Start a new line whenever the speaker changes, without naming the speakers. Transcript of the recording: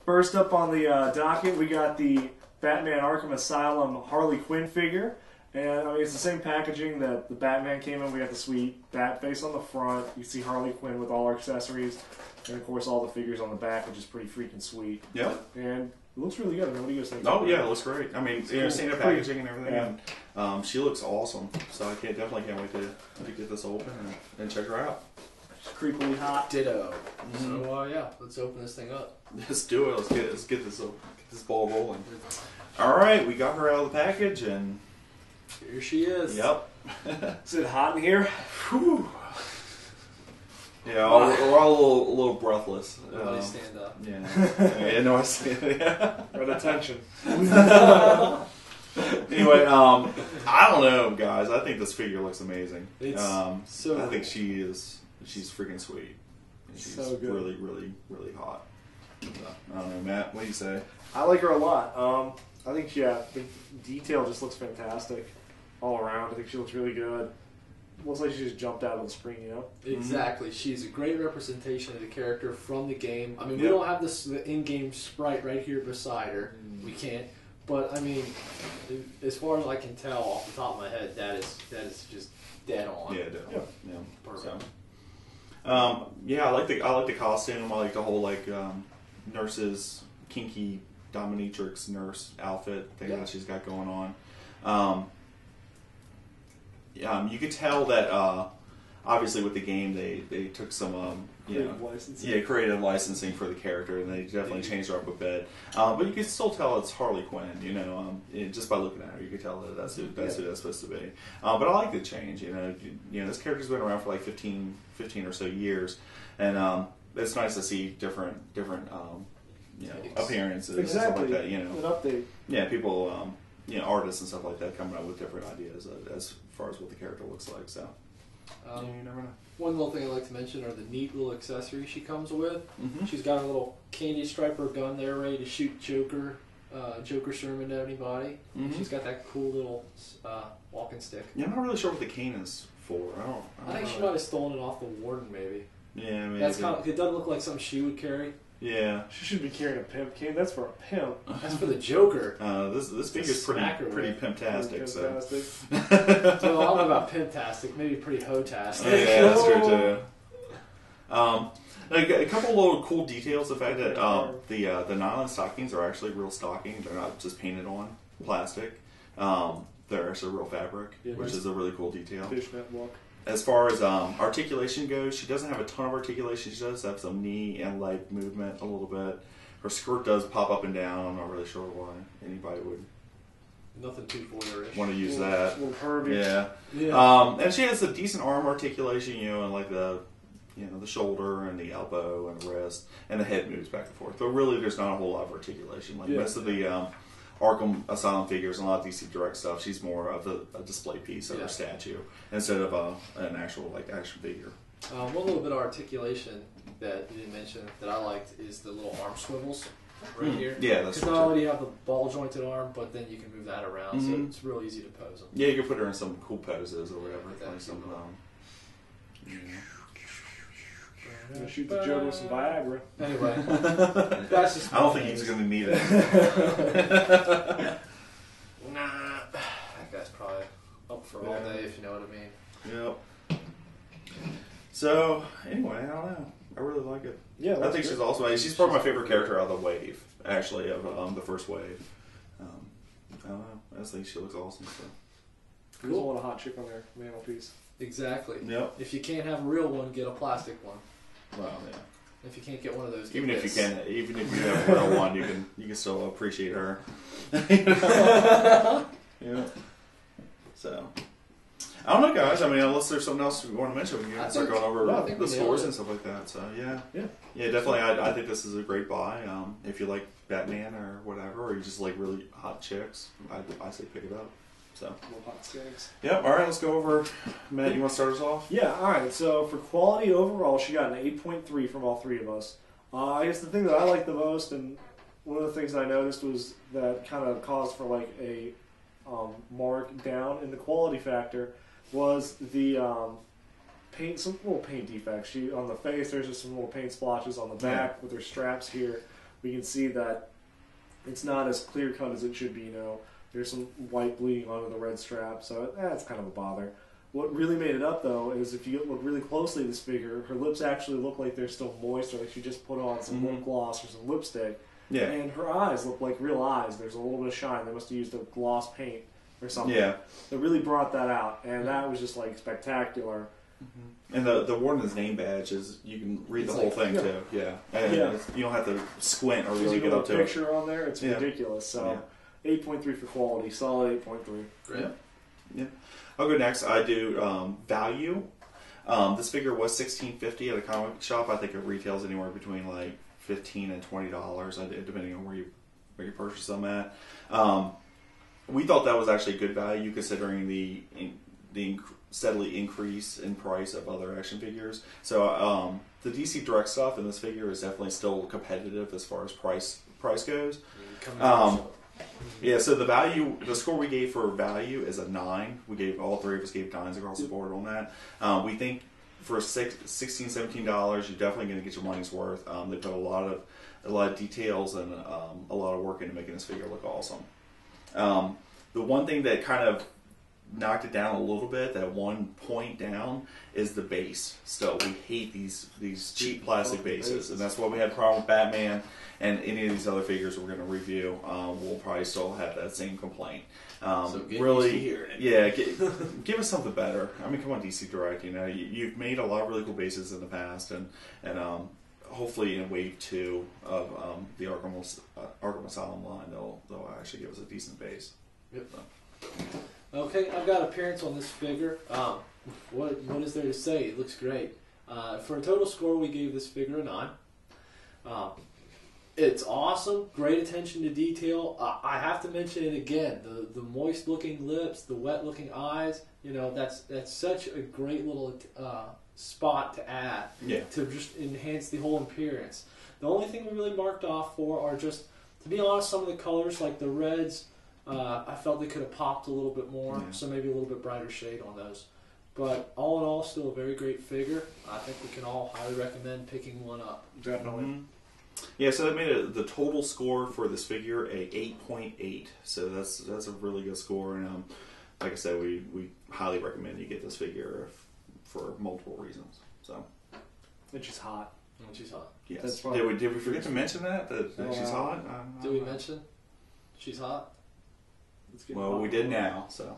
First up on the docket, we got the Batman Arkham Asylum Harley Quinn figure. And I mean, it's the same packaging that the Batman came in. We got the sweet bat face on the front. You see Harley Quinn with all her accessories. And of course, all the figures on the back, which is pretty freaking sweet.
Yep.
And it looks really good. I mean, what do you guys think?
Oh, yeah, it looks great. I mean,
cool.
seeing the packaging and everything.
Yeah.
And, she looks awesome. So I definitely can't wait to get this open and check her out.
She's creepily hot.
Ditto. So, yeah, let's open this thing up.
Let's do it. Let's get this ball rolling. All right, we got her out of the package, and
here she is.
Yep.
Is it hot in here?
Whew. Yeah, we're all a little breathless.
Everybody stand up.
Yeah. Yeah, no, I stand. Yeah.
Right, attention.
Anyway, I don't know, guys. I think this figure looks amazing.
It's so
I think she's freaking sweet. And she's
so good.
really, really, really hot. So, I don't know, Matt. What do you say?
I like her a lot. I think, the detail just looks fantastic all around. I think she looks really good. Looks like she just jumped out of the screen, you know?
Exactly. She's a great representation of the character from the game. I mean, we
Yep.
don't have the in-game sprite right here beside her. We can't. But, I mean, as far as I can tell off the top of my head, that is just dead on.
Yeah, definitely. Yeah.
Perfect.
So, I like the costume. I like the whole nurse's kinky dominatrix nurse outfit thing that she's got going on. You could tell that obviously with the game they took some creative licensing for the character, and they definitely changed her up a bit. But you can still tell it's Harley Quinn, just by looking at her, you can tell that that's who that's supposed to be. But I like the change. This character's been around for like 15 or so years, and it's nice to see different appearances and stuff like that.
An update.
Yeah, people, artists and stuff like that coming up with different ideas as far as what the character looks like. So, you never know.
One little thing I'd like to mention are the neat little accessories she comes with.
Mm-hmm.
She's got a little candy striper gun there ready to shoot Joker Sherman to anybody.
Mm-hmm.
She's got that cool little walking stick.
Yeah, I'm not really sure what the cane is for.
I think she might have stolen it off the warden, maybe.
Yeah, maybe.
That's kind of, it doesn't look like something she would carry.
Yeah.
She should be carrying a pimp cane. That's for a pimp.
That's for the Joker.
This figure's pretty pimptastic. So.
So I don't know about pimptastic. Maybe pretty ho-tastic.
Yeah, that's true too. A couple little cool details. The fact that the nylon stockings are actually real stockings. They're not just painted on plastic. They're actually real fabric, which is a really cool detail.
Fishnet look.
As far as articulation goes, she doesn't have a ton of articulation. She does have some knee and leg movement a little bit. Her skirt does pop up and down. I'm not really sure why anybody would
Nothing too foilerish.
want to use that.
Little curvy.
Yeah. And she has a decent arm articulation, and like the shoulder and the elbow and the wrist, and the head moves back and forth. But really, there's not a whole lot of articulation. Like most of the Arkham Asylum figures and a lot of DC Direct stuff, she's more of a display piece of her statue instead of an actual action figure.
One little bit of articulation that you didn't mention that I liked is the little arm swivels right here.
Yeah, that's
because not only do you have the ball jointed arm, but then you can move that around, so it's real easy to pose them.
Yeah, you can put her in some cool poses or whatever. Like some,
Gonna shoot the Joker with some Viagra.
Anyway, that's just.
I don't think he's going to need it.
Nah, that guy's probably up for all day, if you know what I mean.
Yep. So anyway, I don't know. I really like it.
Yeah,
I think she's also. She's probably my favorite character out of the wave. Actually, of the first wave. I don't know. I just think she looks awesome. So.
Who doesn't want a hot chick on their mantelpiece?
Exactly.
Yep.
If you can't have a real one, get a plastic one.
Well, yeah.
If you can't get one of those,
Even if you have a real one, you can still appreciate her. Yeah. So, I don't know, guys. I mean, unless there's something else we want to mention, we can start going over the scores and stuff like that. So, yeah, definitely. I think this is a great buy. If you like Batman or whatever, or you just like really hot chicks, I say pick it up. So,
Little hot skanks.
Yep. All right, let's go over. Matt, you want to start us off?
Yeah. All right. So for quality overall, she got an 8.3 from all three of us. I guess the thing that I liked the most, and one of the things I noticed was that kind of caused for like a mark down in the quality factor, was the paint, some little paint defects. She on the face, there's just some little paint splotches on the back with her straps here. we can see that it's not as clear cut as it should be. There's some white bleeding onto the red strap, so that's kind of a bother. What really made it up, though, is if you look really closely at this figure, her lips actually look like they're still moist, or like she just put on some lip gloss or some lipstick.
Yeah.
And her eyes look like real eyes. There's a little bit of shine. They must have used a gloss paint or something.
Yeah.
That really brought that out, and that was just like spectacular.
And the Warden's name badge is, you can read the whole thing too. Yeah. And you don't have to squint or really get up to it.
You got a picture on there, it's ridiculous. So 8.3 for quality, solid 8.3.
Great. Yeah. I'll go next. I do value. This figure was $16.50 at a comic shop. I think it retails anywhere between like $15 and $20, depending on where you purchase them at. We thought that was actually good value considering the steadily increase in price of other action figures. So the DC Direct stuff in this figure is definitely still competitive as far as price goes. Yeah, so the score we gave for value is a 9. All three of us gave 9s across the board on that. We think for $16, $17, you're definitely going to get your money's worth. They put a lot of details and a lot of work into making this figure look awesome. The one thing that kind of knocked it down a little bit, that one point down, is the base. Still, we hate these cheap plastic bases, and that's why we had a problem with Batman and any of these other figures we're going to review. We'll probably still have that same complaint.
So
really, yeah, give us something better. I mean, come on, DC Direct. You've made a lot of really cool bases in the past, and hopefully in Wave 2 of the Arkham Asylum line, they'll actually give us a decent base.
Yep. So. Okay, I've got appearance on this figure. What is there to say? It looks great. For a total score, we gave this figure a 9. It's awesome. Great attention to detail. I have to mention it again. The moist-looking lips, the wet-looking eyes. That's such a great little spot to add to just enhance the whole appearance. The only thing we really marked off for are just, to be honest, some of the colors, like the reds. I felt they could have popped a little bit more, so maybe a little bit brighter shade on those. But all in all, still a very great figure. I think we can all highly recommend picking one up.
Definitely.
Mm-hmm. Yeah, so that made the total score for this figure a 8.8. So that's a really good score, and like I said, we highly recommend you get this figure for multiple reasons. So,
and she's hot.
Yes.
That's
did we forget to mention that she's hot?
Did we mention she's hot?
Well, we did now. So